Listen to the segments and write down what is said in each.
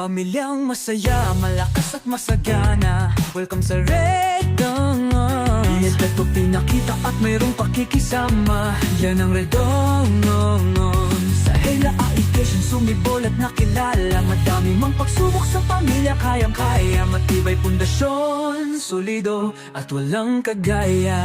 Pamilyang masaya, malakas at masagana. Welcome sa Red Dawn. Ito pinakita at mayroong pakikisama. Yan ang Red Dawn. Sa Hela Application sumibol at nakilala. Madami mang pagsubok sa pamilya, kayang-kaya. Matibay pundasyon, solido at walang kagaya.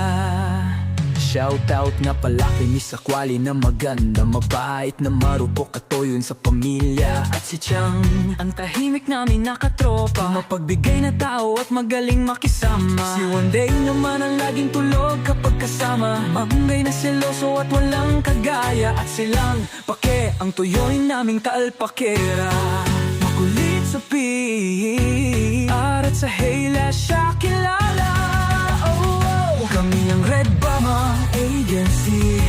Shoutout nga pala kay Miss Aquali na maganda, mabait na marupok at toyo sa pamilya. At si Chang, ang tahimik namin nakatropa, mapagbigay na tao at magaling makisama. Si One Day naman ang laging tulog kapag kasama, magbungay na seloso at walang kagaya. At silang pake, ang tuyoin naming kaalpakera. Makulit sa PR at sa Hela siya kilala. Kami ang Red Bama Agency,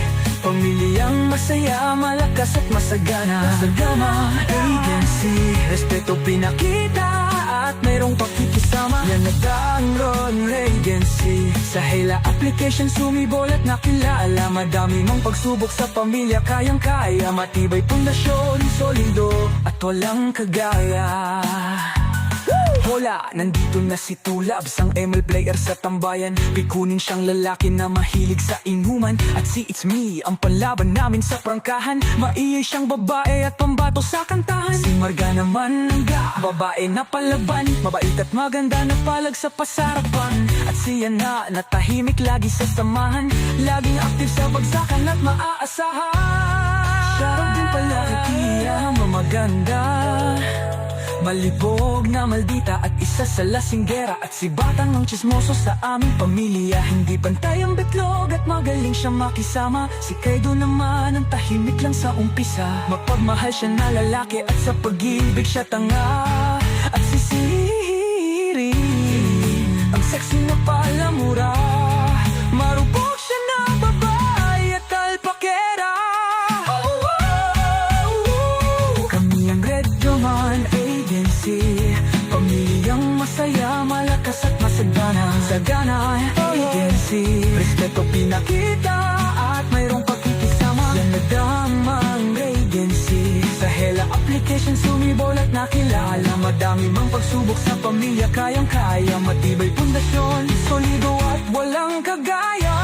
pamilyang masaya, malakas at masagana. Sagama Agency, respeto pinakita at mayroong pakikisama. Yan ang Ron Agency. Sa Hela Application sumibol at nakilala. Madami mong pagsubok sa pamilya, kayang-kaya. Matibay pundasyon, solido at walang kagaya. Hola, nandito na si Tulabs, ang ML player sa tambayan. Pikunin siyang lalaki na mahilig sa inuman. At si It's Me, ang panlaban namin sa prangkahan. Maiyay siyang babae at pambato sa kantahan. Si Marga naman nga, babae na palaban, mabait at maganda na palag sa pasarapan. At si Yana, natahimik lagi sa samahan, laging active sa bagsakan at maaasahan. Siya rin din pala Kia, mamaganda, malibog na maldita at isa sa lasinggera. At si Batang ang chismoso sa aming pamilya, hindi pantay ang betlog at magaling siya makisama. Si Kaido naman ang tahimik lang sa umpisa, mapagmahal siya na lalaki at sa pag-ibig siya tanga. At si Siri, ang sexy na palamura, marupok siya na babae at alpakera. Kami ang Red Dawn Agency, pamilyang masaya, malakas at masagana. Sagana Agency, respeto pinakita at mayroong pakikisama. Yan na damang Agency. Sa Hela Application sumibol at nakilala. Madami mang pagsubok sa pamilya, kayang-kaya. Matibay pundasyon, solido at walang kagaya.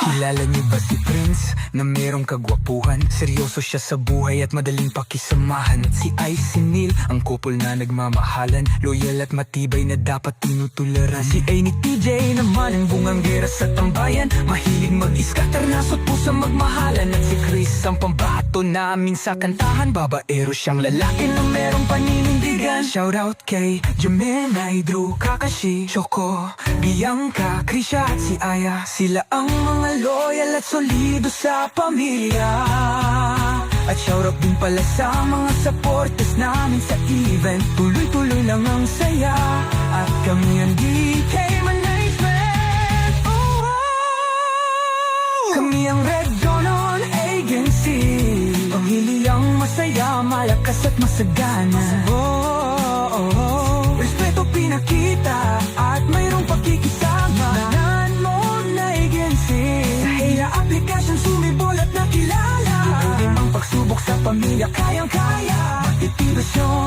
Kilala niyo ba si Prince na merong kagwapuhan? Seryoso siya sa buhay at madaling pakisamahan. At si Ice Neil, ang couple na nagmamahalan, loyal at matibay na dapat tinutularan. Si A ni TJ naman ang bunganggera sa tambayan, mahilig mag-scatter na sa pusa magmahalan. At si Chris ang pambato namin sa kantahan, babaero siyang lalaki na merong paninindigan. Shoutout kay Gemini, Drew, Kakashi, Choco, Bianca, Krisha at si Aya. Sila ang mga loyal at solido sa pamilya. At shoutout din pala sa mga supporters namin sa event. Tuloy-tuloy lang ang saya at kami ang DK Management. Kami ang Red Dawn Agency, pamilyang masaya, malakas at masagana. Respeto pinakita at mayroong pakikisama. Application sumibol at nakilala. Hindi mang pagsubok sa pamilya, kayang-kaya. Matitibasyon,